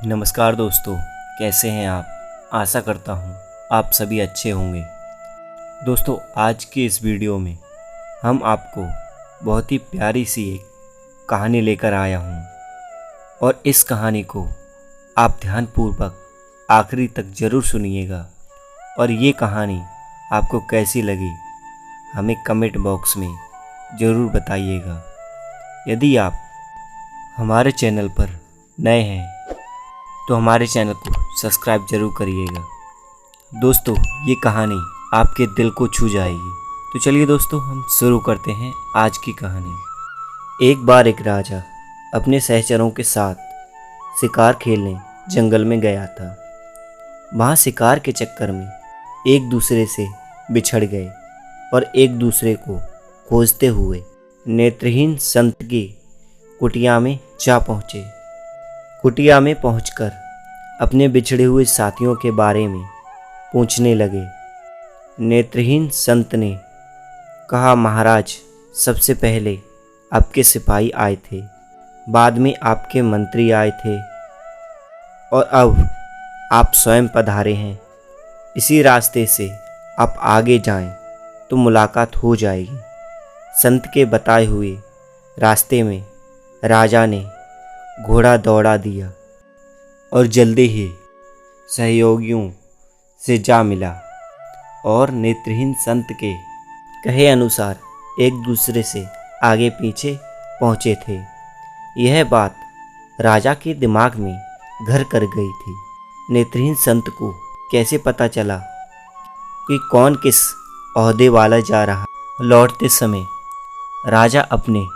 नमस्कार दोस्तों, कैसे हैं आप। आशा करता हूँ आप सभी अच्छे होंगे। दोस्तों, आज की इस वीडियो में हम आपको बहुत ही प्यारी सी एक कहानी लेकर आया हूँ और इस कहानी को आप ध्यानपूर्वक आखिरी तक ज़रूर सुनिएगा और ये कहानी आपको कैसी लगी हमें कमेंट बॉक्स में ज़रूर बताइएगा। यदि आप हमारे चैनल पर नए हैं तो हमारे चैनल को सब्सक्राइब जरूर करिएगा। दोस्तों, ये कहानी आपके दिल को छू जाएगी। तो चलिए दोस्तों, हम शुरू करते हैं आज की कहानी। एक बार एक राजा अपने सहचरों के साथ शिकार खेलने जंगल में गया था। वहाँ शिकार के चक्कर में एक दूसरे से बिछड़ गए और एक दूसरे को खोजते हुए नेत्रहीन संत की कुटिया में जा पहुँचे। कुटिया में पहुंचकर अपने बिछड़े हुए साथियों के बारे में पूछने लगे। नेत्रहीन संत ने कहा, महाराज, सबसे पहले आपके सिपाही आए थे, बाद में आपके मंत्री आए थे और अब आप स्वयं पधारे हैं। इसी रास्ते से आप आगे जाएं तो मुलाकात हो जाएगी। संत के बताए हुए रास्ते में राजा ने घोड़ा दौड़ा दिया और जल्दी ही सहयोगियों से जा मिला और नेत्रहीन संत के कहे अनुसार एक दूसरे से आगे पीछे पहुँचे थे। यह बात राजा के दिमाग में घर कर गई थी। नेत्रहीन संत को कैसे पता चला कि कौन किस ओहदे वाला जा रहा। लौटते समय राजा अपने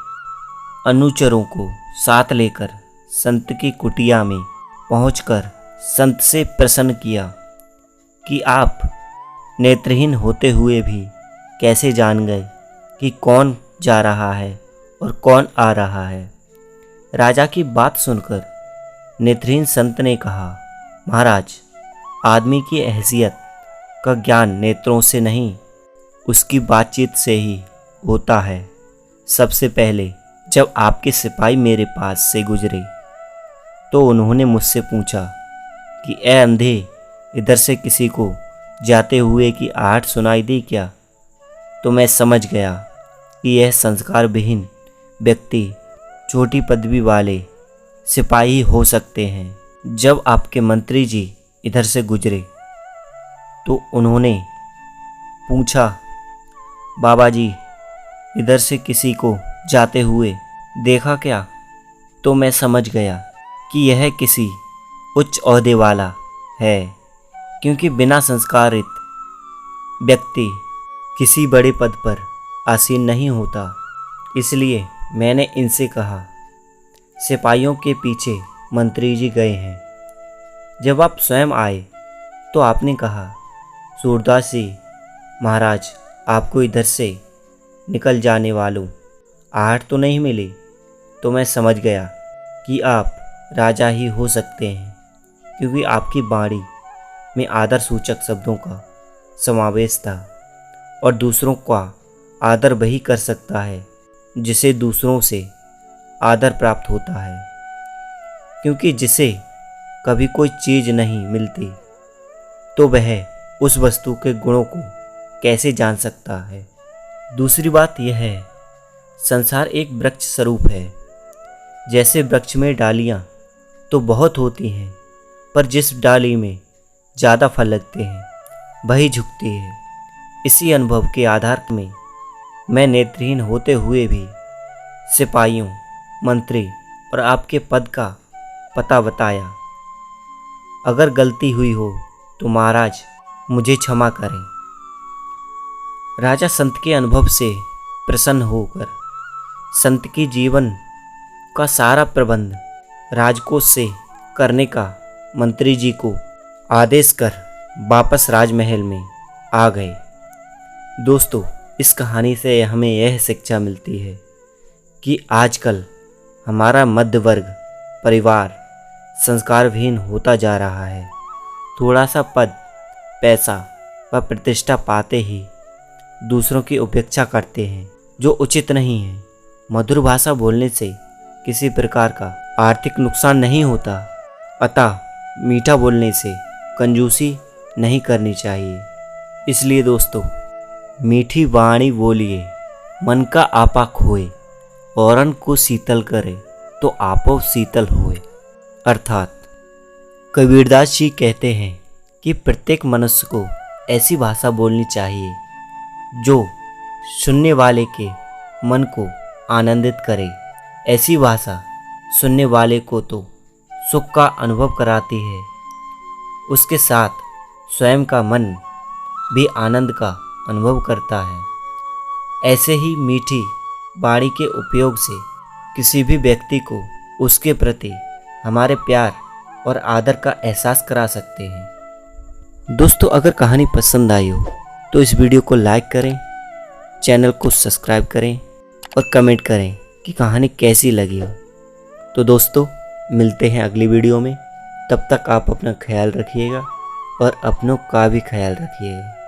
अनुचरों को साथ लेकर संत की कुटिया में पहुंचकर संत से प्रश्न किया कि आप नेत्रहीन होते हुए भी कैसे जान गए कि कौन जा रहा है और कौन आ रहा है। राजा की बात सुनकर नेत्रहीन संत ने कहा, महाराज, आदमी की हैसियत का ज्ञान नेत्रों से नहीं, उसकी बातचीत से ही होता है। सबसे पहले जब आपके सिपाही मेरे पास से गुजरे तो उन्होंने मुझसे पूछा कि ए अंधे, इधर से किसी को जाते हुए की आहट सुनाई दी क्या? तो मैं समझ गया कि यह संस्कार विहीन व्यक्ति छोटी पदवी वाले सिपाही हो सकते हैं। जब आपके मंत्री जी इधर से गुजरे तो उन्होंने पूछा, बाबा जी, इधर से किसी को जाते हुए देखा क्या? तो मैं समझ गया कि यह किसी उच्च ओहदे वाला है, क्योंकि बिना संस्कारित व्यक्ति किसी बड़े पद पर आसीन नहीं होता। इसलिए मैंने इनसे कहा, सिपाहियों के पीछे मंत्री जी गए हैं। जब आप स्वयं आए तो आपने कहा, सूरदास जी महाराज, आपको इधर से निकल जाने वालों आहट तो नहीं मिली। तो मैं समझ गया कि आप राजा ही हो सकते हैं, क्योंकि आपकी वाणी में आदर सूचक शब्दों का समावेश था और दूसरों का आदर वही कर सकता है जिसे दूसरों से आदर प्राप्त होता है, क्योंकि जिसे कभी कोई चीज़ नहीं मिलती तो वह उस वस्तु के गुणों को कैसे जान सकता है। दूसरी बात यह है, संसार एक वृक्ष स्वरूप है। जैसे वृक्ष में डालियाँ तो बहुत होती हैं, पर जिस डाली में ज़्यादा फल लगते हैं वही झुकती है। इसी अनुभव के आधार में मैं नेत्रहीन होते हुए भी सिपाहियों, मंत्री और आपके पद का पता बताया। अगर गलती हुई हो तो महाराज मुझे क्षमा करें। राजा संत के अनुभव से प्रसन्न होकर संत की जीवन का सारा प्रबंध राजकोष से करने का मंत्री जी को आदेश कर वापस राजमहल में आ गए। दोस्तों, इस कहानी से हमें यह शिक्षा मिलती है कि आजकल हमारा मध्य वर्ग परिवार संस्कारविहीन होता जा रहा है। थोड़ा सा पद, पैसा व प्रतिष्ठा पाते ही दूसरों की उपेक्षा करते हैं, जो उचित नहीं है। मधुर भाषा बोलने से किसी प्रकार का आर्थिक नुकसान नहीं होता, अतः मीठा बोलने से कंजूसी नहीं करनी चाहिए। इसलिए दोस्तों, मीठी वाणी बोलिए, मन का आपा खोए, औरन को शीतल करे तो आपो शीतल होए। अर्थात कबीरदास जी कहते हैं कि प्रत्येक मनुष्य को ऐसी भाषा बोलनी चाहिए जो सुनने वाले के मन को आनंदित करे। ऐसी भाषा सुनने वाले को तो सुख का अनुभव कराती है, उसके साथ स्वयं का मन भी आनंद का अनुभव करता है। ऐसे ही मीठी वाणी के उपयोग से किसी भी व्यक्ति को उसके प्रति हमारे प्यार और आदर का एहसास करा सकते हैं। दोस्तों, अगर कहानी पसंद आई हो तो इस वीडियो को लाइक करें, चैनल को सब्सक्राइब करें और कमेंट करें कि कहानी कैसी लगी हो। तो दोस्तों, मिलते हैं अगली वीडियो में। तब तक आप अपना ख्याल रखिएगा और अपनों का भी ख्याल रखिएगा।